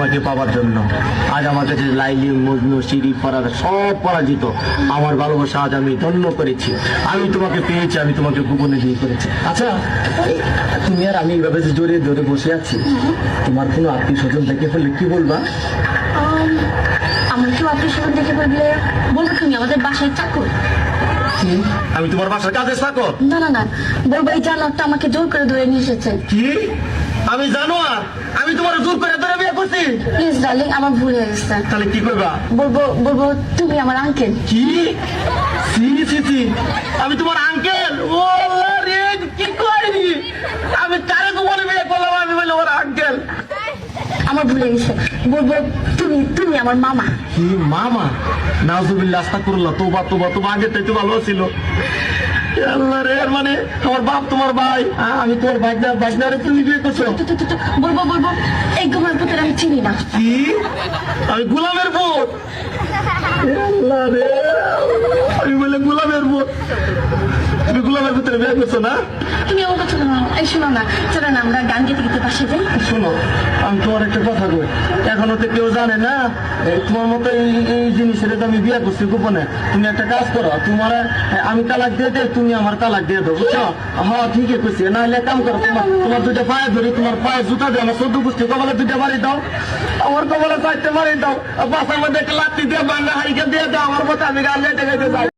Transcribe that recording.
তোমাকে পাওয়ার জন্য। আজ আমার কাছে লাইলি, মজনু, শিরি, ফরাদ সব পরাজিত। আমার ভালোবাসা আজ আমি ধন্য করেছি। আমি তোমাকে পেয়েছি, আমি তোমাকে গোপনে বিয়ে করেছি। আচ্ছা, তুমি আর আমি এইভাবে যে জড়িয়ে ধরে বসে আছি, তোমার কোনো আত্মীয় স্বজন দেখে ফেললে কি বলবা? আমার কেউ আপনি সেখান থেকে বললে বলবো তুমি আমাদের বাসায় চাকর। আমি তোমার বাসার কাজে থাকো? না না না, বলবো এই জানোয়ারটা আমাকে জোর করে ধরে নিয়ে এসেছে। কি? আমি জানো আমি তোমার জোর করে ধরে বিয়ে করছি? প্লিজ ডার্লিং, আমার ভুল হয়ে গেছে। তাহলে কি করবা? বলবো তুমি আমার আঙ্কেল। কি? সি সি সি, আমি তোমার আঙ্কেল? ও রে, কি করি আমি? কারে তোমার বিয়ে করলাম? আমি বলি ওর আঙ্কেল। আমার ভুলে গেছে, বলবো তুমি আমার মামা। কি মামা? নাউজুবিল্লাহ, আস্তাগফিরুল্লাহ, তোবা তোবা তোবা, আগে তো ভালো ছিল। আল্লাহ রে, মানে আমার বাপ তোমার ভাই, আমি তোমার ভাগনারে তুমি বিয়ে করছো? বলবো এই গোমার পুত্র আমি চিনি না। কি? আমি গোলামের পুত? আল্লাহ রে, আমি বলে গোলামের পুত? তুমি গোলামের পুত্রে বিয়ে করছো না? তুমি আমার কথা শোনো। এই শোনো না, চলো না আমরা গান গেতে গেতে পাশে যাই। শোনো, আমি তোমার একটা কথা কই, এখনো তো কেউ জানে না তোমার মতো এই জিনিসের তো আমি বিয়ে করছি গোপনে। তুমি একটা কাজ করো, তোমার আমি তালাক দিয়ে দেয়, তুমি আমার তালাক দিয়ে দাও, বুঝছো? হ্যাঁ ঠিকই করছি। না হলে কাম করো, তোমার দুইটা পায়ে ধরি, তোমার পায়ে জুতা দিয়ে আমার 14 গোষ্ঠী কপালে দুইটা বাড়ি দাও, আমার কপালে 4টে বাড়ি দাও, বাসার মধ্যে একটা লাত্তি দিয়ে বাংলা হারিকে দিয়ে দাও আমার মতো, আমি গান গাইতে গাইতে যাই।